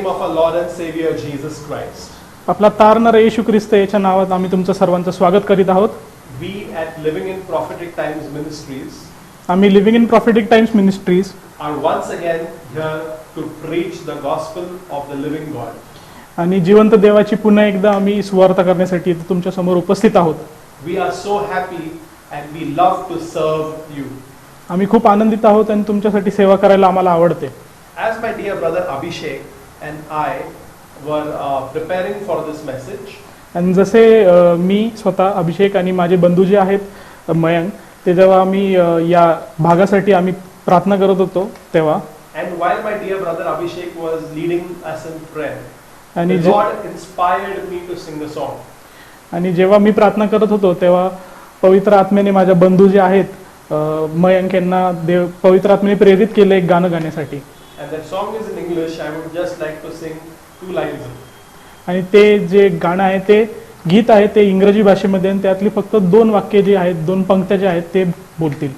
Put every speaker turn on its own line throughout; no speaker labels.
of our Lord and Savior Jesus Christ.
आपला तारणारा येशू ख्रिस्त याच्या नावात आम्ही तुमचं सर्वांचं स्वागत करीत आहोत.
We at Living in Prophetic Times Ministries
आम्ही living in prophetic times ministries
are once again here to preach the gospel of the living God.
आणि जिवंत देवाची पुन्हा एकदा आम्ही सुवार्ता करण्यासाठी इथे तुमच्या समोर उपस्थित आहोत.
We are so happy and we love to serve you.
आम्ही खूप आनंदित आहोत आणि तुमच्यासाठी सेवा करायला आम्हाला आवडते.
As my dear brother Abhishek and I were preparing for this message,
आणि जसे मी स्वतः अभिषेक आणि माझे बंधू जे आहेत मयंक, ते जेव्हा आम्ही या भागासाठी आम्ही प्रार्थना करत होतो तेव्हा,
and while my dear brother Abhishek was leading us in prayer,
आणि
the Lord inspired me to sing a song.
आणि जेव्हा मी प्रार्थना करत होतो तेव्हा पवित्र आत्म्याने माझ्या बंधू जे आहेत मयंक यांना पवित्र आत्म्याने प्रेरित केले एक गाणं गाण्यासाठी.
And that song is in English. I would just like to sing 2 lines of it.
आणि ते जे गाणं आहे ते गीत आहे ते इंग्रजी भाषेमध्ये, आणि त्यातली फक्त 2 वाक्य जे आहेत, 2 पंक्त्या जे आहेत ते बोलतील.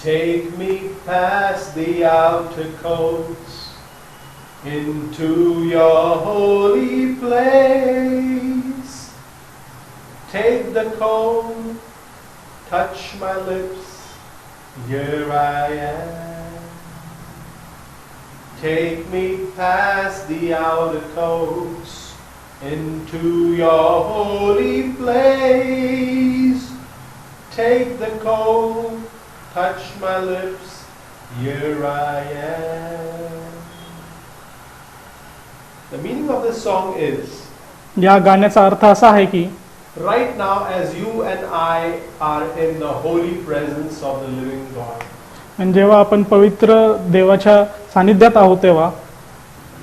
Take me past the outer courts into your holy place. Take the comb, touch my lips, here I am. Take me past the outer courts into your holy place. Take the comb, touch my lips, here I am. The meaning of this song is,
या गाण्याचा अर्थ असा आहे की
right now as you and I are in the holy presence of the living God,
आणि जेव्हा आपण पवित्र देवाच्या सानिध्यात आहोत तेव्हा,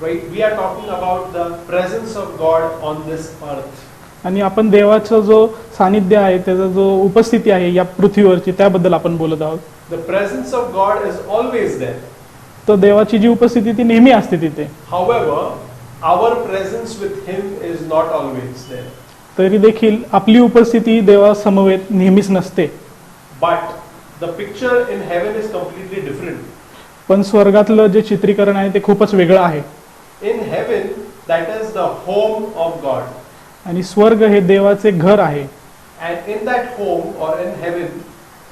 right, we are talking about the presence of God on this earth.
आणि आपण देवाचं जो सानिध्य आहे, त्याचा जो उपस्थिती आहे या पृथ्वीवरची, त्याबद्दल आपण बोलत आहोत.
The presence of God is always there.
तर देवाची जी उपस्थिती ती नेहमी असते तिथे.
However, our presence with Him is not always there.
तरी देखील आपली उपस्थिती देवासमवेत नेहमीच नसते.
But the picture in heaven is completely different.
पण स्वर्गातलं जे चित्रीकरण आहे ते खूपच वेगळं आहे.
In heaven, that is the home of God.
आणि स्वर्ग हे देवाचे घर आहे.
And in that home or in heaven,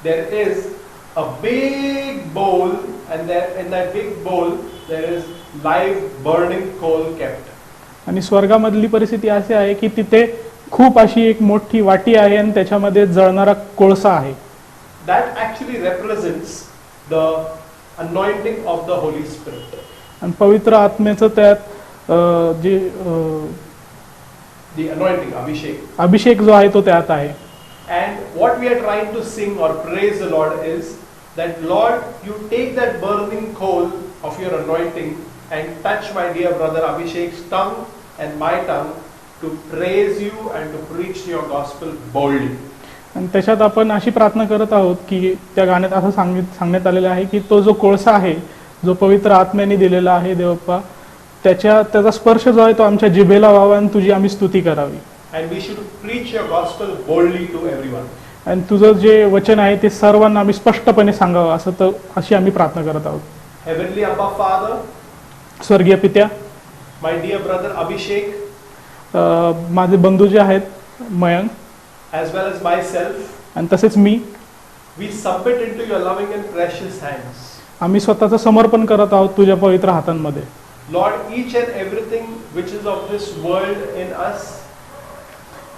there is a big bowl, and there in that big bowl there is live burning coal kept.
आणि स्वर्गामधली परिस्थिती अशी आहे की तिथे खूप अशी एक मोठी वाटी आहे आणि त्याच्यामध्ये जळणारा कोळसा आहे.
That actually represents the anointing of the Holy Spirit.
आणि पवित्र आत्म्याचं त्यात जे
The anointing, Abhishek.
अभिषेक जो आहे तो त्यात आहे.
And what we are trying to sing or praise the Lord is that, Lord, you take that burning coal of your anointing and touch my dear brother Abhishek's tongue and my tongue to praise you and to preach your gospel boldly.
आणि त्याच्यात आपण अशी प्रार्थना करत आहोत की त्या गाण्यात असं सांगण्यात आलेलं आहे की तो जो कोळसा आहे, जो पवित्र आत्म्याने दिलेला आहे देवप्पा, त्याचा स्पर्श जो आहे तो आमच्या जिभेला व्हावा आणि तुझी आम्ही स्तुती करावी.
And we should preach your gospel boldly to everyone.
आणि तुझं जे वचन आहे ते सर्वांना आम्ही स्पष्टपणे सांगावं, अशी आम्ही प्रार्थना करत आहोत.
Heavenly Abba Father,
स्वर्गीय पित्या,
my dear brother Abhishek,
माझे बंधू जे आहेत Mayank,
as well as myself,
आणि तसेच मी,
we submit into your loving and precious hands.
आम्ही स्वतःचं समर्पण करत आहोत तुझ्या पवित्र हातांमध्ये.
Lord, each and everything which is of this world in us,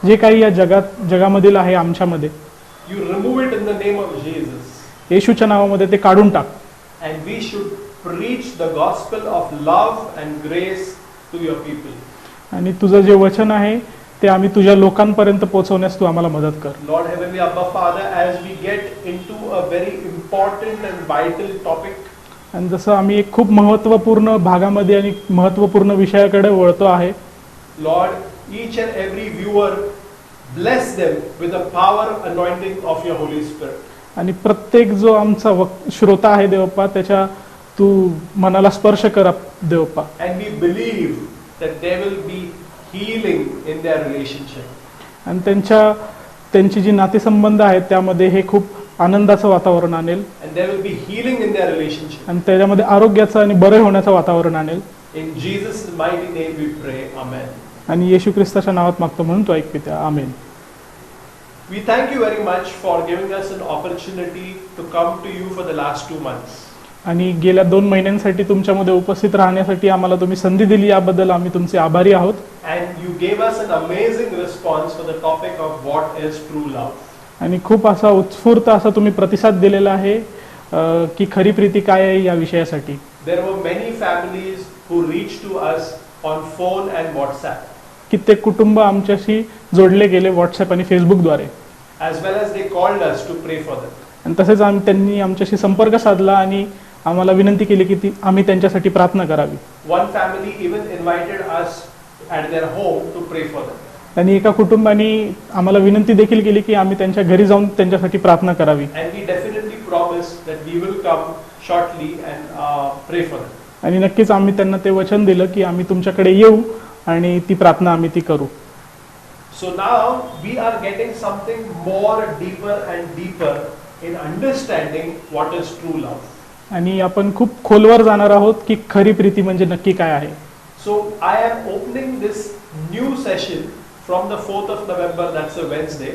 जे काही या जगामधील आहे आमच्यामध्ये,
you remove it in the name of Jesus.
येशूच्या नावामध्ये ते काढून टाक.
And we should preach the gospel of love and grace to your people.
आणि तुझं जे वचन आहे ते आम्ही तुझ्या लोकांपर्यंत पोहोचवण्यास तू आम्हाला मदत कर.
Lord, Heavenly Abba Father, as we get into a very important and vital topic,
आणि जसं आम्ही एक खूप महत्त्वपूर्ण भागामध्ये आणि महत्त्वपूर्ण विषयाकडे वळतो आहे,
Lord, each and every viewer, bless them with the power anointing of your Holy Spirit.
आणि प्रत्येक जो आमचा श्रोता आहे देवप्पा, त्याच्या तू मनाला स्पर्श कर देवप्पा.
And we believe that there will be healing in their relationship.
आणि त्यांची जी नातेसंबंध आहेत त्यामध्ये हे खूप आनंदाचं वातावरण आणेल.
And there will be healing in their relationship.
आणि त्याच्यामध्ये आरोग्याचं आणि बरे होण्याचं वातावरण आणेल.
In Jesus' mighty name we pray. Amen.
आणि येशू ख्रिस्ताच्या नावात मागतो म्हणून तो ऐक पित्या. आमेन.
We thank you very much for giving us an opportunity to come to you for the last 2 months.
आणि गेल्या 2 महिन्यांसाठी तुमच्यामध्ये उपस्थित राहण्यासाठी आम्हाला तुम्ही संधी दिली, याबद्दल आम्ही तुमचे आभारी आहोत.
And you gave us an amazing response for the topic of what is true love.
आणि खूप असा उत्स्फूर्त असा तुम्ही प्रतिसाद दिलेला आहे की खरी प्रीती काय आहे या विषयासाठी.
There were many families who reached to us on phone and WhatsApp.
कित्येक कुटुंब आमच्याशी जोडले गेले व्हॉट्सअप आणि फेसबुकद्वारे.
As well as they called us to pray for them.
आणि तसेच त्यांनी आमच्याशी संपर्क साधला आणि आम्हाला विनंती केली की आम्ही त्यांच्यासाठी प्रार्थना करावी.
One family even invited us at their home to pray for them.
आणि एका कुटुंबाने आम्हाला विनंती देखील केली की आम्ही त्यांच्या घरी जाऊन त्यांच्यासाठी प्रार्थना करावी.
And we definitely promise that we will come shortly and pray for them.
आणि नक्कीच आम्ही त्यांना ते वचन दिलं की आम्ही तुमच्याकडे येऊ आणि ती प्रार्थना आम्ही ती करू.
So now we are getting something more deeper and deeper in understanding what is true love.
आणि आपण खूप खोलवर जाणार आहोत की खरी प्रीती म्हणजे नक्की काय आहे.
So I am opening this new session from the 4th of November, that's a Wednesday.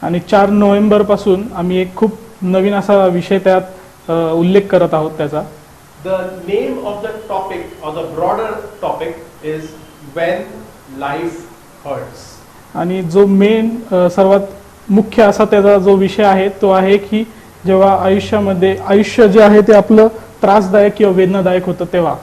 आणि 4 नोव्हेंबर पासून आम्ही एक खूप नवीन असा विषय त्यात उल्लेख करत आहोत त्याचा.
The name of the topic or the broader topic is when life hurts.
आणि जो मेन सर्वात मुख्य असा त्याचा जो विषय आहे तो आहे की जेव्हा आयुष्य जे आहे ते आपलं त्रासदायक किंवा वेदनादायक होतं तेव्हा.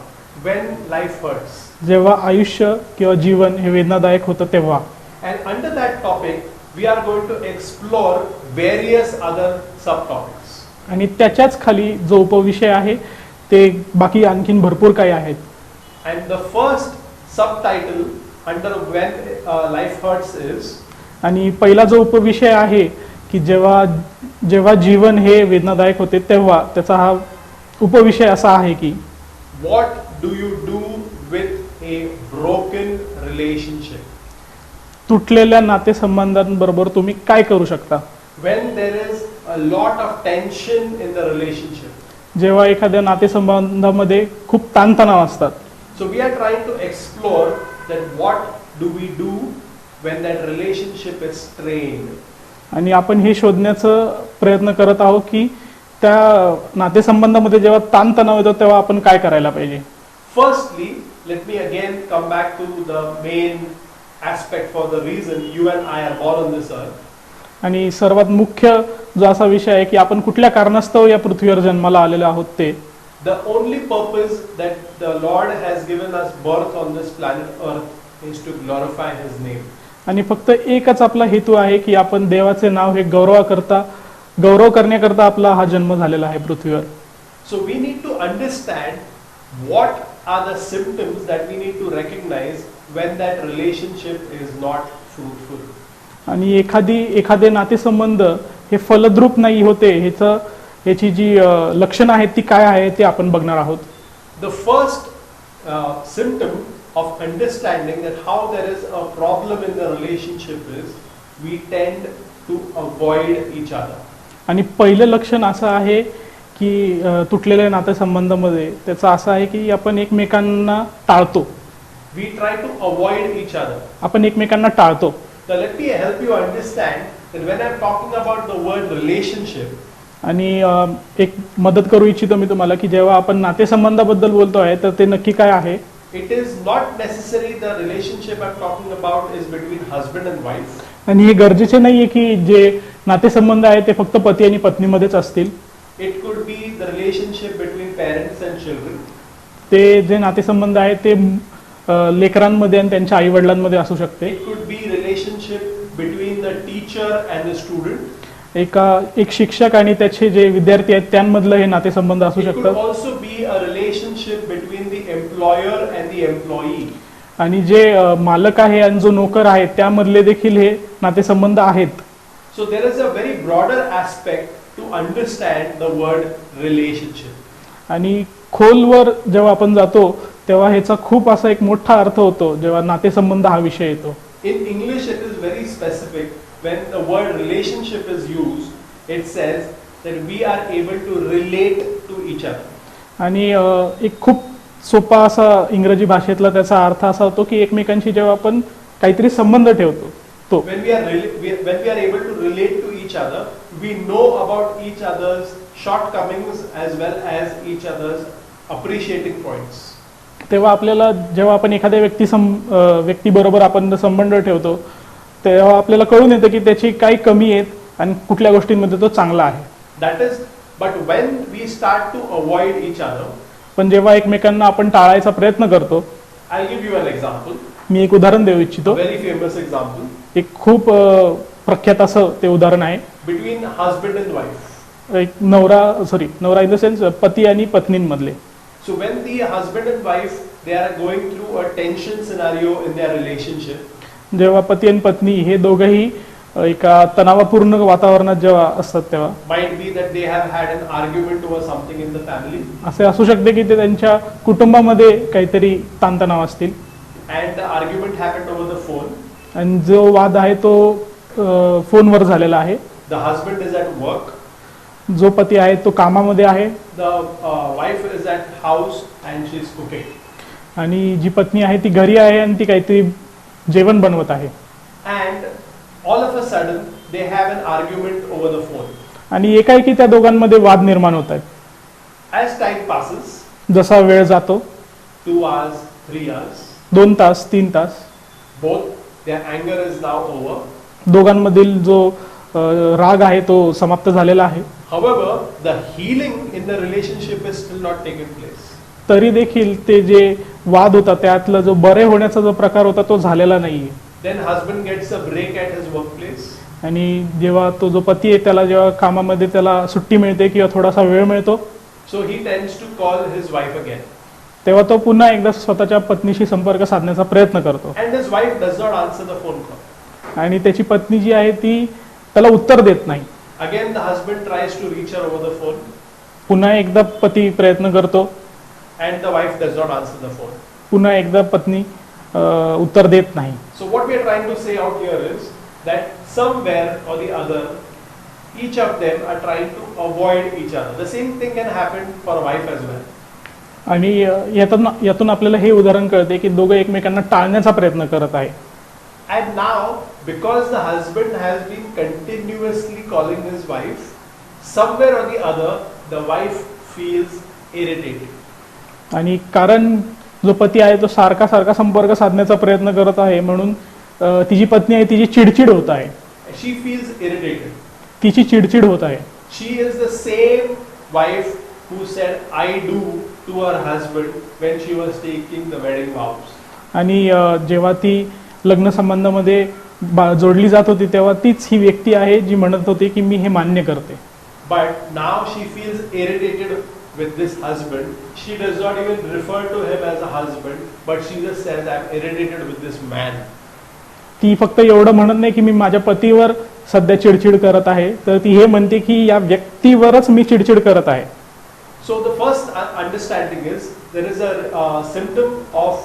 When life hurts.
जेव्हा आयुष्य किंवा जीवन हे वेदनादायक होतं तेव्हा.
And under that topic we are going to explore various other subtopics.
आणि त्याच्याच खाली जो उपविषय आहे ते बाकी आणखीन भरपूर काही आहेत.
And the first subtitle under when life hurts is.
आणि पहिला जो उपविषय आहे की जेव्हा जीवन हे वेदनादायक होते तेव्हा, त्याचा हा उपविषय असा आहे की
What do you do with a broken relationship?
तुटलेल्या नातेसंबंधांबरोबर तुम्ही काय करू शकता.
When there is a lot of tension in the relationship.
जेव्हा एखाद्या नातेसंबंधामध्ये खूप ताणतणाव असतात.
So we are trying to explore that what do we do when that relationship is strained.
आणि आपण हे शोधण्याचा प्रयत्न करत आहोत की त्या नातेसंबंधामध्ये जेव्हा ताणतणाव येतो तेव्हा आपण काय करायला पाहिजे.
Firstly, let me again come back to the main aspect for the reason you and I are born on this earth.
आणि सर्वात मुख्य जो असा विषय आहे की आपण कुठल्या कारणास्तव या पृथ्वीवर जन्माला आलेलो आहोत ते.
The only purpose that the Lord has given us birth on this planet earth is to glorify His name.
आणि फक्त एकच आपला हेतू आहे की आपण देवाचे नाव हे गौरव करण्याकरता आपला हा जन्म झालेला आहे पृथ्वीवर.
So we need to understand what are the symptoms that we need to recognize when that relationship is not fruitful.
आणि एखादे नातेसंबंध हे फलद्रूप नाही होते ह्याची जी लक्षणं आहेत ती काय आहे ते आपण बघणार आहोत.
The first symptom of understanding that how there is a problem in the relationship is we tend to avoid each other.
आणि पहिलं लक्षण असं आहे की तुटलेल्या नातेसंबंधामध्ये त्याचं असं आहे की आपण एकमेकांना टाळतो.
We try to avoid each other.
आपण एकमेकांना टाळतो.
Now let me help you understand that when I'm talking about the word relationship.
आणि एक मदत करू इच्छितो मी तुम्हाला की जेव्हा आपण नातेसंबंधाबद्दल बोलतो आहे तर ते नक्की काय आहे.
It is not necessarily the relationship I'm talking about is between husband and wife.
आणि हे गरजेचे नाहीये की जे नातेसंबंध आहे ते फक्त पती आणि पत्नीमध्येच असतील.
It could be the relationship between parents and children.
ते जे नातेसंबंध आहे ते लेकरांमध्ये आणि त्यांच्या आई वडिलांमध्ये असू शकते.
It could be relationship between the teacher and the student.
एक शिक्षक आणि त्याचे जे विद्यार्थी आहेत त्यांमधलं हे नातेसंबंध असू
It could
शकतात.
also be a relationship between the employer and the employee.
आणि जे मालक आहे आणि जो नोकर आहे त्यामधले देखील हे नातेसंबंध आहेत.
So there is a very broader aspect to understand the word relationship.
आणि खोलवर जेव्हा आपण जातो तेव्हा ह्याचा खूप असा एक मोठा अर्थ होतो जेव्हा नातेसंबंध हा विषय येतो.
In English it is very specific. When the word relationship is used, it says that we are able to relate to each other.
आणि एक खूप सोपा असा इंग्रजी भाषेतला त्याचा अर्थ असा होतो की एकमेकांशी जेव्हा आपण काहीतरी संबंध ठेवतो तो
When when we are able to relate to each other, we know about each other's shortcomings as well as each other's appreciating points.
तेव्हा आपल्याला जेव्हा आपण एखाद्या व्यक्तीबरोबर आपण संबंध ठेवतो तेव्हा आपल्याला कळून येतं की त्याची काही कमी आहेत आणि कुठल्या गोष्टींमध्ये तो चांगला आहे.
That is, but when we start to avoid each other,
पण जेव्हा एकमेकांना आपण टाळायचा प्रयत्न करतो,
I'll give you an example,
मी एक उदाहरण देऊ इच्छितो.
very famous example,
एक खूप प्रख्यात असं ते उदाहरण आहे.
between husband and wife.
एक नवरा इन द सेन्स पती आणि पत्नींमधले.
So when the husband and wife, they are going through a tension scenario in their relationship,
जेव्हा पती आणि पत्नी हे दोघंही एका तणावपूर्ण वातावरणात जेव्हा असतात तेव्हा
might be that they have had an argument over something in the family,
असे असू शकते की ते त्यांच्या कुटुंबामध्ये काहीतरी ताणतणाव असतील
and the argument happened over the phone.
आणि जो वाद आहे तो फोनवर झालेला आहे.
The husband is at work,
जो पती आहे तो कामामध्ये आहे
the wife is at house and she is cooking.
आणि जी पत्नी आहे ती घरी आहे आणि ती काहीतरी जेवण बनवत आहे.
And all of a sudden they have an argument over the phone.
आणि एकाएकी त्या दोघांमध्ये वाद निर्माण होत आहेत.
As time passes,
जसा वेळ जातो
2 hours, 3 hours,
2 तास 3 तास
both their anger is now over.
दोघांमधील जो राग आहे तो समाप्त झालेला आहे.
However, the healing in the relationship is still not taken place.
तरी देखील ते जे वाद होता त्यातला जो बरे होण्याचा जो प्रकार होता तो झालेला नाहीये.
Then husband gets a break at his workplace.
आणि जेव्हा तो जो पती आहे त्याला जेव्हा कामामध्ये त्याला सुट्टी मिळते किंवा थोडासा वेळ मिळतो
So he tends to call his wife again.
तेव्हा तो पुन्हा एकदा स्वतःच्या पत्नीशी संपर्क साधण्याचा प्रयत्न करतो.
And his wife does not answer the phone call.
आणि त्याची पत्नी जी आहे ती त्याला उत्तर देत नाही.
Again the husband tries to reach her over the phone
पुन्हा एकदा पती प्रयत्न करतो
and the wife does not answer the phone.
पुन्हा एकदा पत्नी उत्तर देत नाही.
So what we are trying to say out here is that somewhere or the other, each of them are trying to avoid each other. The same thing can happen for a wife as well.
आणि यातून आपल्याला हे उदाहरण कळते की दोघं एकमेकांना टाळण्याचा प्रयत्न करत आहे.
And now, because the husband has been continuously calling his wife, somewhere or the other, the wife feels irritated.
आणि कारण जो पती आहे तो सारखा संपर्क साधण्याचा प्रयत्न करत आहे म्हणून तिची पत्नी आहे तिची चिडचिड होत आहे.
She feels irritated.
तिची चिडचिड होत आहे.
She is the same wife who said I do to her husband when she was taking the wedding vows.
आणि जेव्हा ती लग्न संबंधामध्ये जोडली जात होती तेव्हा तीच ही व्यक्ती आहे जी म्हणत होती की मी हे मान्य करते.
But now she feels irritated with this husband. She does not even refer to him as a husband, but she just says I'm irritated with this man.
ती फक्त एवढं म्हणत नाही की मी माझ्या पतीवर सध्या चिडचिड करत आहे तर ती हे म्हणते की या व्यक्तीवरच मी चिडचिड करत आहे.
So the first understanding is there is a symptom of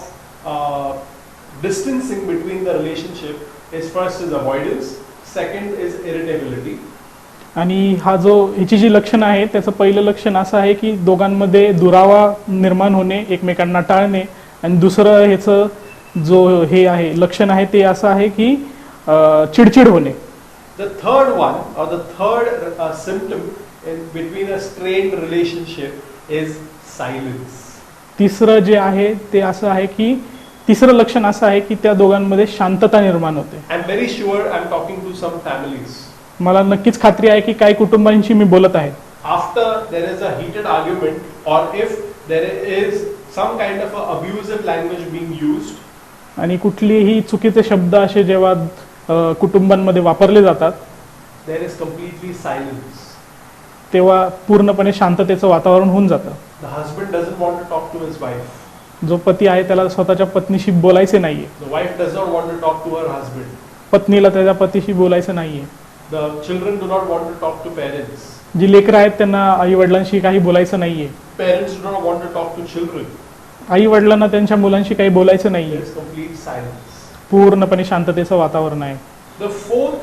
distancing between the relationship. Is first is avoidance, second is irritability.
आणि ह्याची जी लक्षणं आहे त्याचं पहिलं लक्षण असं आहे की दोघांमध्ये दुरावा निर्माण होणे, एकमेकांना टाळणे. आणि दुसरं ह्याचं जो हे आहे लक्षण आहे ते असं आहे की चिडचिड होणे.
The third one or the third symptom in between a strained relationship is silence.
तिसरं जे आहे ते असं आहे की तिसरं लक्षण असं आहे की त्या दोघांमध्ये शांतता निर्माण होते.
I'm very sure I'm talking to some families.
मला नक्कीच खात्री आहे की काही कुटुंबांशी मी बोलत आहे.
After there is a heated argument or if there is some kind of a abusive language being used,
आणि कुठलीही चुकीचे शब्द असे जेव्हा कुटुंबांमध्ये वापरले जातात
there is completely silence.
तेव्हा पूर्णपणे शांततेचं वातावरण होऊन जातं.
The husband doesn't want to talk to his wife.
जो पती आहे त्याला स्वतःच्या पत्नीशी बोलायचे नाहीये.
The wife does not want to talk to her husband.
पत्नीला त्याच्या पतीशी बोलायचं नाहीये.
The children do not want to talk to parents.
जी लेकरं आहेत त्यांना आई वडिलांशी काही बोलायचं नाहीये.
Parents do not want to talk to children.
आई वडिलांना त्यांच्या मुलांशी काही बोलायचं नाहीये.
There is complete silence.
पूर्णपणे शांततेचं वातावरण आहे.
The fourth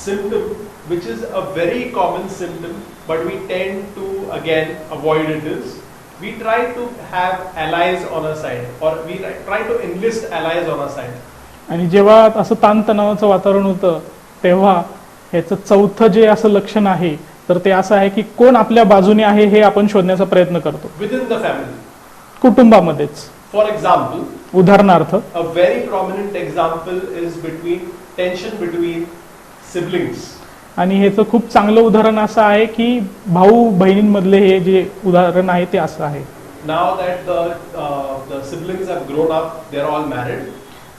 symptom, which is a very common symptom, but we tend to again avoid it, is we try to have allies on our side, or we try to enlist allies on our side.
आणि जेव्हा असं ताणतणावाचं वातावरण होतं तेव्हा ह्याचं चौथं जे असं लक्षण आहे तर ते असं आहे की कोण आपल्या बाजूने आहे हे आपण शोधण्याचा प्रयत्न करतो
Within the family.
कुटुंबामध्येच.
For example,
उदाहरणार्थ
a very prominent example is tension between siblings.
आणि ह्याचं खूप चांगलं उदाहरण असं आहे की भाऊ बहिणींमधले हे जे उदाहरण आहे ते असं आहे.
Now that the siblings have grown up, they are all married.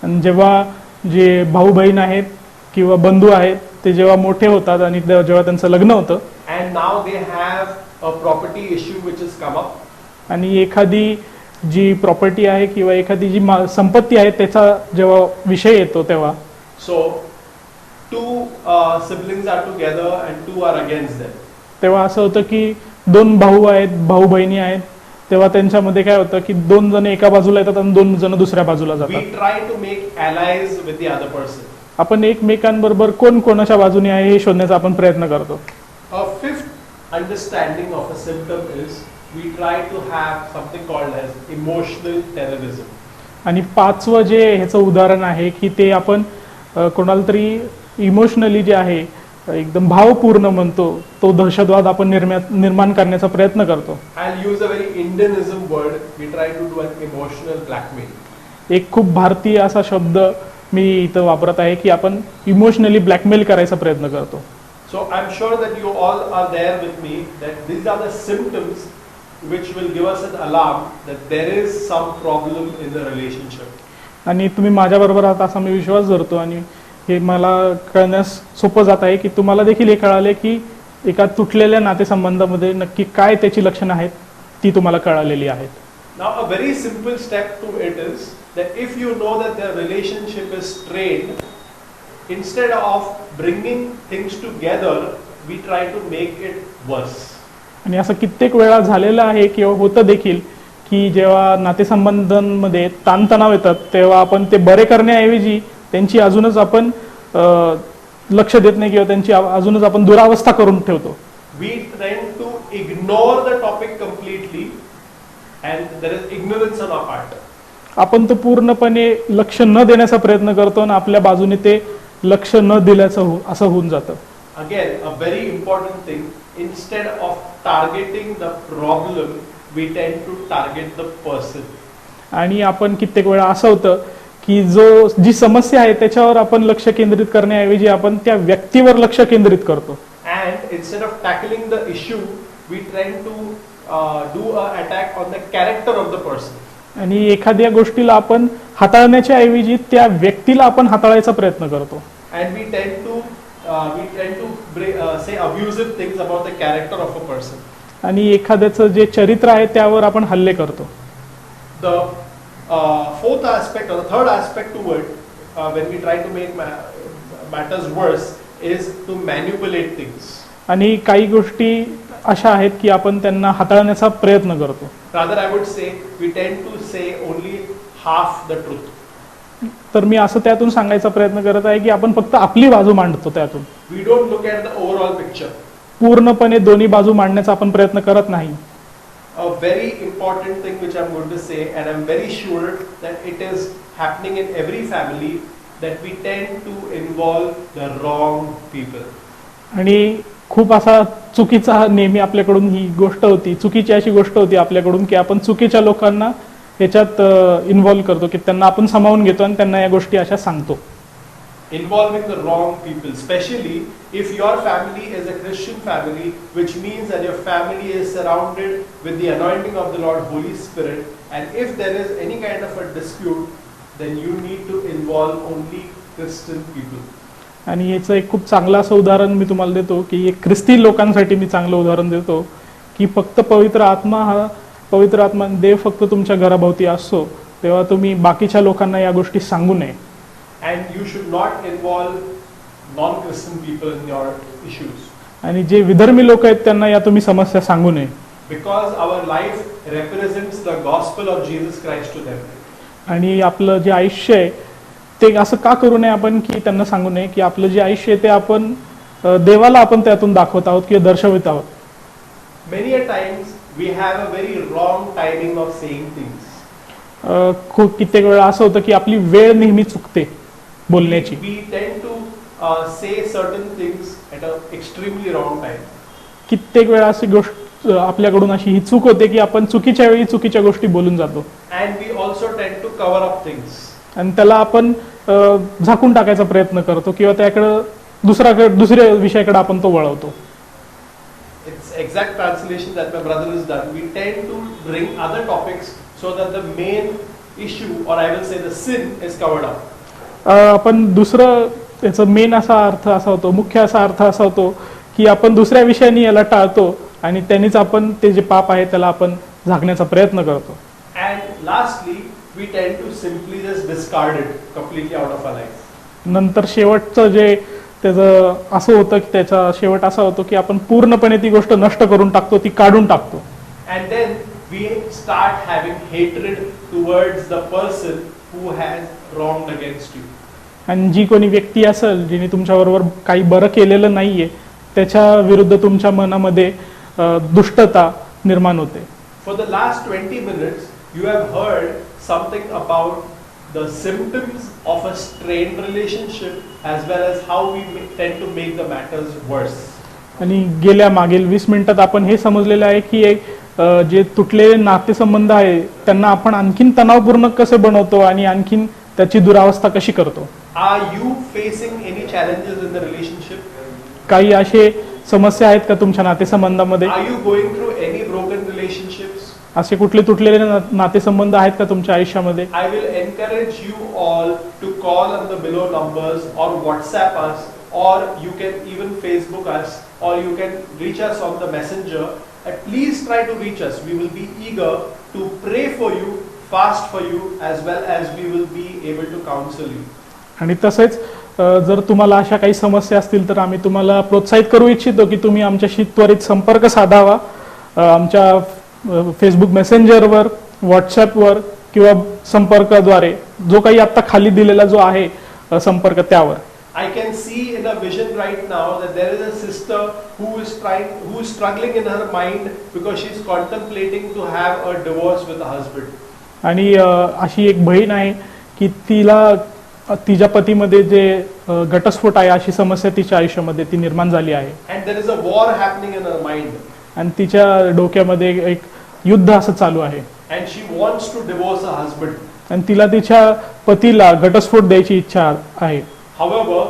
आणि जेव्हा जे भाऊ बहीण आहेत किंवा बंधू आहेत ते जेव्हा मोठे होतात आणि जेव्हा त्यांचं लग्न होतं
And now they have a property issue which has come up.
आणि एखादी जी प्रॉपर्टी आहे किंवा एखादी जी संपत्ती आहे त्याचा जेव्हा विषय येतो तेव्हा
So two siblings are together and two are against them.
तेव्हा असं होतं की दोन भाऊ आहेत, भाऊ बहिणी आहेत, तेव्हा त्यांच्यामध्ये काय होतं की दोन जण एका बाजूला येतात आणि दोन जण दुसऱ्या बाजूला
We
जातात.
try to make allies with the other person.
आपण एकमेकांबरोबर कोण कोणाच्या बाजूने आहे हे शोधण्याचा आपण प्रयत्न करतो.
A fifth understanding of a symptom is we try to have something called as emotional terrorism.
आणि पाचवं जे ह्याचं उदाहरण आहे की ते आपण कोणाला तरी इमोशनली जे आहे एकदम भावपूर्ण म्हणतो तो दहशतवाद आपण निर्माण करण्याचा प्रयत्न करतो.
I'll use a very Indianism word. We try to do an emotional blackmail.
एक खूप भारतीय असा शब्द मी इथं वापरत आहे की आपण इमोशनली ब्लॅकमेल करायचा प्रयत्न करतो.
So I'm sure that you all are there with me that these are the symptoms which will give us an alarm that there is some problem in the relationship.
आणि तुम्ही माझ्याबरोबर आहात असा मी विश्वास धरतो आणि हे मला कळण्यास सोपं जात आहे की तुम्हाला देखील हे कळाले की एका तुटलेल्या नातेसंबंधामध्ये नक्की काय त्याची लक्षणं आहेत ती तुम्हाला कळालेली आहेत.
Now a very simple step to it is that if you know that the relationship is strained, instead of bringing things together, we try to make it worse.
आणि असं कित्येक वेळा झालेलं आहे किंवा होतं देखील की जेव्हा नातेसंबंधांमध्ये ताणतणाव येतात तेव्हा आपण ते बरे करण्याऐवजी त्यांची अजूनच आपण लक्ष देत नाही किंवा त्यांची अजूनच आपण दुरावस्था करून ठेवतो.
We tend to ignore the topic completely and there is ignorance on our part.
आपण तो पूर्णपणे लक्ष न देण्याचा प्रयत्न करतो आणि आपल्या बाजूने ते लक्ष न दिल्याचं असं होऊन जातं.
Again, a very important thing, instead of targeting the problem, we tend to target the person.
आणि आपण कित्येक वेळा असं होतं की जी समस्या आहे त्याच्यावर आपण लक्ष केंद्रित करण्याऐवजी आपण त्या व्यक्तीवर लक्ष केंद्रित करतो.
And instead of tackling the issue, we tend to do an attack on the character of the person.
आणि एखाद्या गोष्टीला आपण हाताळण्याच्या ऐवजी त्या व्यक्तीला आपण हाताळायचा प्रयत्न करतो.
And we tend to say abusive things about the character of a person.
आणि एखाद्याचं जे चरित्र आहे त्यावर आपण हल्ले करतो.
The fourth aspect or the third aspect to it, when we try to make matters worse, is to manipulate things.
आणि काही गोष्टी अशा आहेत की आपण त्यांना हाताळण्याचा प्रयत्न करतो.
Rather, I would say we tend to say only half the truth.
तर मी असं त्यातून सांगायचा प्रयत्न करत आहे की आपण फक्त आपली बाजू मांडतो त्यातून.
We don't look at the overall picture.
पूर्णपणे दोन्ही बाजू मांडण्याचा आपण प्रयत्न करत नाही.
A very important thing which I'm going to say, and I'm very sure that it is happening in every family, that we tend to involve the wrong people.
आणि खूप असा चुकीचा नेहमी आपल्याकडून ही गोष्ट होती, चुकीची अशी गोष्ट होती आपल्याकडून की आपण चुकीच्या लोकांना याच्यात इन्व्हॉल्व करतो की त्यांना आपण सामावून घेतो आणि त्यांना या गोष्टी अशा सांगतो.
Involving the wrong people, especially if your family is a Christian family, which means that your family is surrounded with the anointing of the Lord Holy Spirit, and if there is any kind of a dispute, then you need to involve only Christian people.
आणि याचं एक खूप चांगलं असं उदाहरण मी तुम्हाला देतो की एक ख्रिस्ती लोकांसाठी मी चांगलं उदाहरण देतो की फक्त पवित्र आत्मा देव फक्त तुमच्या घराभोवती असतो तेव्हा तुम्ही बाकीच्या लोकांना या गोष्टी सांगू नये.
And you should not involve non-Christian people in your issues.
आणि जे विधर्मी लोक आहेत त्यांना या तुम्ही समस्या सांगू नये.
Because our life represents the gospel of Jesus Christ to them.
आणि आपलं जे आयुष्य आहे ते असं का करू नये आपण की त्यांना सांगू नये की आपलं जे आयुष्य आहे ते आपण देवाला आपण त्यातून दाखवत आहोत किंवा दर्शवित आहोत.
Many a times we have a very wrong timing of saying things.
खूप कित्येक वेळा असं होतं की आपली वेळ नेहमी चुकते बोलण्याची.
We tend to say certain things at an extremely wrong time.
कित्येक वेळा अशी गोष्ट आपल्याकडून अशी ही चूक होते की आपण चुकीच्या वेळी चुकीच्या गोष्टी बोलून जातो.
And we also tend to cover up things.
आणि त्याला आपण झाकून टाकायचा प्रयत्न करतो किंवा त्याकडे दुसऱ्या विषयाकडे आपण तो वळवतो.
It's exact translation that my brother has done. We tend to bring other topics so that the main issue, or I will say the sin, is covered up.
आपण दुसरं त्याचा मेन असा अर्थ असा होतो, मुख्य असा अर्थ असा होतो की आपण दुसऱ्या विषयाने याला टाळतो आणि त्यांनीच आपण ते जे पाप आहे त्याला आपण झाकण्याचा प्रयत्न करतो.
And lastly, we tend to simply just discard it completely out of our life.
नंतर शेवटचं जे त्याचं असं होतं की त्याचा शेवट असा होतो की आपण पूर्णपणे ती गोष्ट नष्ट करून टाकतो, ती काढून टाकतो.
And then we start having hatred towards the person who has wronged against you.
आणि जी कोणी व्यक्ती असेल जिने तुमच्याबरोबर काही बरं केलेलं नाहीये त्याच्या विरुद्ध तुमच्या मनामध्ये दुष्टता निर्माण होते.
For the last 20 minutes, you have heard something about the symptoms of a strained relationship as well as how we tend to make the matters worse.
आणि गेल्या मागील 20 मिनिटात आपण हे समजलेलं आहे की जे तुटलेले नातेसंबंध आहे त्यांना आपण आणखीन तणावपूर्ण कसे बनवतो आणि आणखीन त्याची दुरावस्था कशी करतो.
Are you facing any challenges in the relationship?
काही असे समस्या आहेत का तुमच्या नातेसंबंधामध्ये?
Are you going through any broken relationships?
असे कुठले तुटलेले नातेसंबंध आहेत का तुमच्या आयुष्यामध्ये?
I will encourage you all to call on the below numbers or WhatsApp us, or you can even Facebook us, or you can reach us on the messenger. And please try to reach us. We will be eager to pray for you, fast for you, as well as we will be able to counsel you.
आणि तसेच जर तुम्हाला अशा काही समस्या असतील तर आम्ही तुम्हाला प्रोत्साहित करू इच्छितो की तुम्ही आमच्याशी त्वरित संपर्क साधावा. आमच्या फेसबुक मेसेंजरवर, व्हॉट्सॲपवर किंवा संपर्काद्वारे जो काही आता खाली दिलेला जो आहे संपर्क त्यावर.
I can see in a vision right now that there is a sister who is struggling in her mind because she is contemplating to have a divorce with her husband.
आणि अशी एक बहीण आहे की तिला तिच्या पतीमध्ये जे घटस्फोट आहे अशी समस्या तिच्या आयुष्यामध्ये ती निर्माण झाली आहे.
And there is a war happening in her mind.
आणि तिच्या डोक्यामध्ये एक युद्ध असं चालू आहे.
And she wants to divorce her husband.
आणि तिला तिच्या पतीला घटस्फोट द्यायची इच्छा आहे.
However,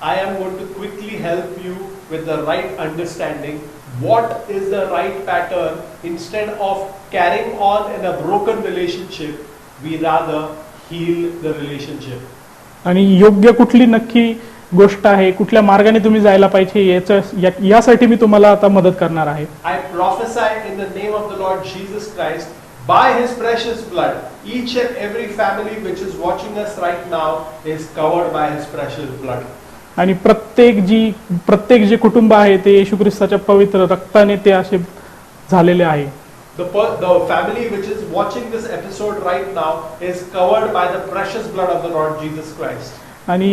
I am going to quickly help you with the right understanding. What is the right pattern? Instead of carrying on in a broken relationship, we rather heal the relationship.
आणि योग्य कुठली नक्की गोष्ट आहे, कुठल्या मार्गाने तुम्ही जायला पाहिजे यासाठी मी तुम्हाला आता मदत करणार आहे.
I prophesy in the name of the Lord Jesus Christ, by His precious blood, each and every family which is watching us right now is covered by His precious blood.
आणि प्रत्येक जे कुटुंब आहे ते येशू ख्रिस्ताच्या पवित्र रक्ताने ते असे झालेले आहे.
The family which is watching this episode right now is covered by the precious blood of the Lord Jesus Christ.
आणि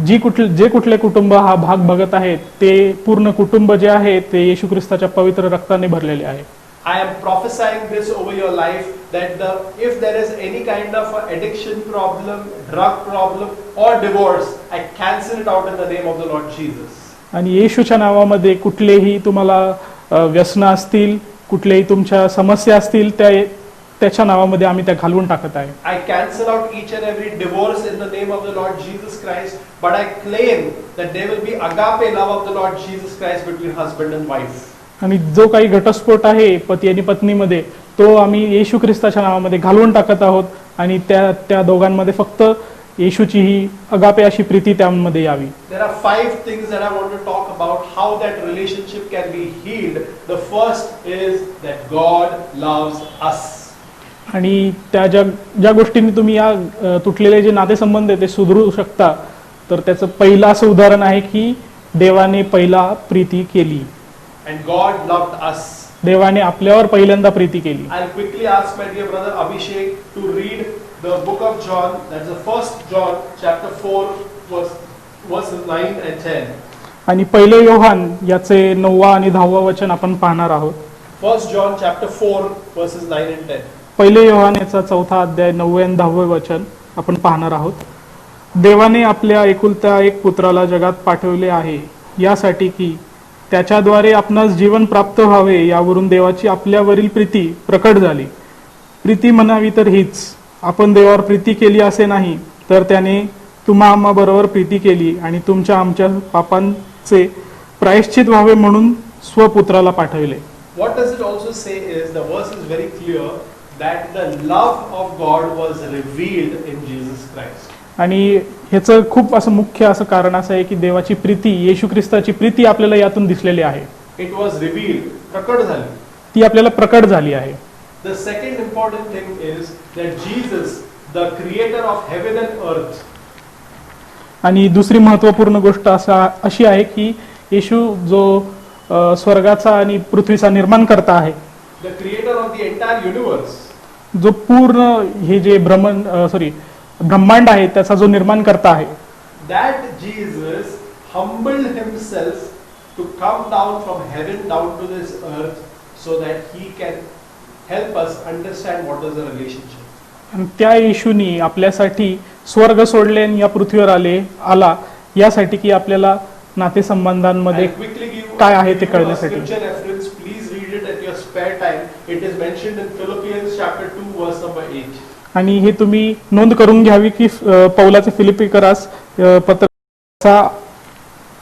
जे कुठले कुटुंब हा भाग बघत आहेत ते पूर्ण कुटुंब जे आहे ते येशू ख्रिस्ताच्या पवित्र रक्ताने भरलेले आहे.
I am prophesying this over your life that if there is any kind of addiction problem, drug problem or divorce, I cancel it out in the name of the Lord Jesus.
आणि येशूच्या नावामध्ये कुठलेही तुम्हाला व्यसन असतील, कुठलेही तुमच्या समस्या असतील त्याच्या नावामध्ये आम्ही त्या घालवून टाकत आहे.
I cancel out each and every divorce in the name of the Lord Jesus Christ, but I claim that there will be agape love of the Lord Jesus Christ between husband and wife.
आणि जो काही घटस्फोट आहे पती आणि पत्नीमध्ये तो आम्ही येशू ख्रिस्ताच्या नावामध्ये घालवून टाकत आहोत आणि त्या दोघांमध्ये फक्त येशूची ही अगापे अशी प्रीती त्यामध्ये यावी.
There are 5 things that I want to talk about how that relationship can be healed. The first is that God loves us.
आणि त्या ज्या गोष्टींनी तुम्ही या तुटलेले जे नातेसंबंध आहे ते सुधारू शकता तर त्याचं पहिलं असं उदाहरण आहे की देवाने पहिला प्रीती केली.
And God loved us.
देवाने आपल्यावर पहिल्यांदा प्रीती केली.
I'll quickly ask my dear brother Abhishek to read the book of John, that's the 1st John chapter 4 verses 9 and 10.
आणि पहिले योहान याचे 9वा आणि 10वा वचन आपण पाहणार आहोत.
1 John chapter 4 verses 9 and 10.
पहिले योहानेचा 4 अध्याय 9 आणि 10 वचन आपण पाहणार आहोत. देवाने आपल्या एकुलत्या एक पुत्राला जगात पाठवले आहे यासाठी की त्याच्याद्वारे आपणास जीवन प्राप्त व्हावे, यावरून देवाची आपल्यावरील प्रीती प्रकट झाली. प्रीती म्हणावी तर हीच, आपण देवावर प्रीती केली असे नाही, तर त्याने तुम्हा आम्हा बरोबर प्रीती केली आणि तुमच्या आमच्या पापांचे प्रायश्चित व्हावे म्हणून स्वपुत्राला पाठविले.
What does it also say is, the verse is very clear that the love of God was revealed in Jesus Christ.
आणि ह्याचं खूप असं मुख्य असं कारण असं आहे की देवाची प्रीती, येशू ख्रिस्ताची प्रीती आपल्याला यातून दिसलेली आहे.
It was revealed, प्रकट झाली.
ती आपल्याला प्रकट झाली आहे.
The second important thing is that Jesus, the creator of heaven and earth,
आणि दुसरी महत्त्वपूर्ण गोष्ट अशी आहे की येशू जो स्वर्गाचा आणि पृथ्वीचा निर्माण करता आहे,
the creator of the entire universe,
जो पूर्ण हे जे ब्रह्मांड आहे त्याचा जो निर्माण करता आहे,
that Jesus humbled himself to come down from heaven down to this earth so that he can help us understand what is the relationship.
आणि त्या येशूनी आपल्यासाठी स्वर्ग सोडले आणि या पृथ्वीवर आला यासाठी की आपल्याला नातेसंबंधांमध्ये
I'll quickly give
काय आहे ते
a
कळण्यासाठी.
scripture reference. Please read it at your spare time. It is mentioned in Philippians chapter 2 verse number 8.
आणि हे तुम्ही नोंद करून घ्यावी की पौलाचे फिलिपिकरास पत्राचा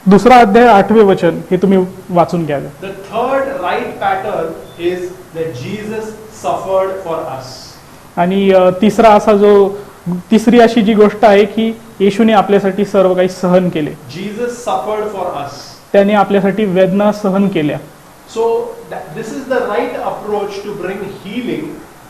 2 अध्याय 8 वचन हे तुम्ही वाचून घ्यावे.
The third right pattern is that Jesus suffered for us.
आणि तिसरी अशी जी गोष्ट आहे की येशूने आपल्यासाठी सर्व काही सहन केले.
Jesus suffered for us.
त्याने आपल्यासाठी वेदना सहन केल्या.
So this is the right approach to bring healing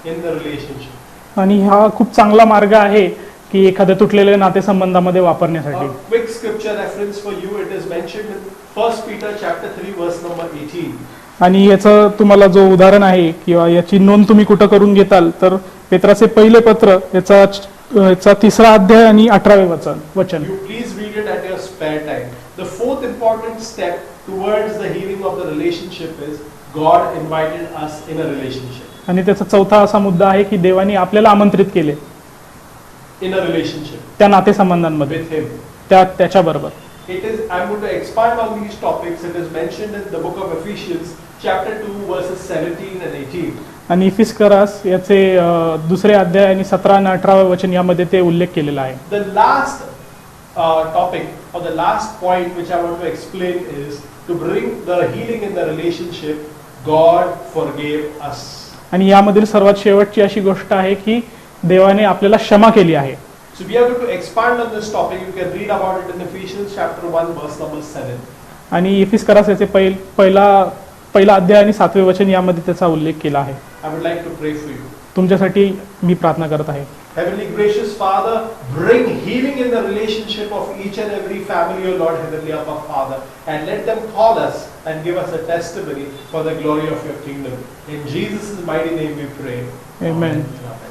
in the relationship.
आणि हा खूप चांगला मार्ग आहे की एखाद्या तुटलेल्या नातेसंबंधामध्ये वापरण्यासाठी.
A quick scripture reference for you. It is mentioned in 1 Peter chapter 3 verse number 18.
आणि याचं तुम्हाला जो उदाहरण आहे किंवा याची नोंद तुम्ही कुठं करून घेताल तर पेत्राचे पहिले पत्र याचा 3 अध्याय आणि 18 वचन.
You please read it at your spare time. The fourth important step towards the healing of the relationship is God invited us in a relationship.
आणि त्याचा 4था असा मुद्दा आहे की देवाने आपल्याला आमंत्रित केले
In a relationship
त्या नातेसंबंधांमध्ये
with Him.
त्याच्याबरोबर.
It is. I'm going to expand on these topics. It is mentioned in the book of Ephesians, chapter 2, verses 17 and 18.
आणि इफिस्करास याचे 2 अध्याय आणि 17 आणि 18 वचन यामध्ये ते उल्लेख केलेला आहे.
The last topic or the last point which I want to explain is to bring the healing in the relationship. God forgave us.
आणि यामधील सर्वात शेवटची अशी गोष्ट आहे की देवाने आपल्याला क्षमा केली आहे.
So we are going to expand on this topic. You can read about it in Ephesians chapter 1 verse number 7.
आणि इफिस्करास याचे पहिला अध्याय आणि 7वे वचन यामध्ये त्याचा उल्लेख केला आहे.
I would like to pray for you.
तुमच्यासाठी मी प्रार्थना करत आहे.
Heavenly gracious Father, bring healing in the relationship of each and every family, O Lord, Heavenly Abba Father, and let them call us and give us a testimony for the glory of your kingdom. In Jesus' mighty name we pray.
Amen.
Amen.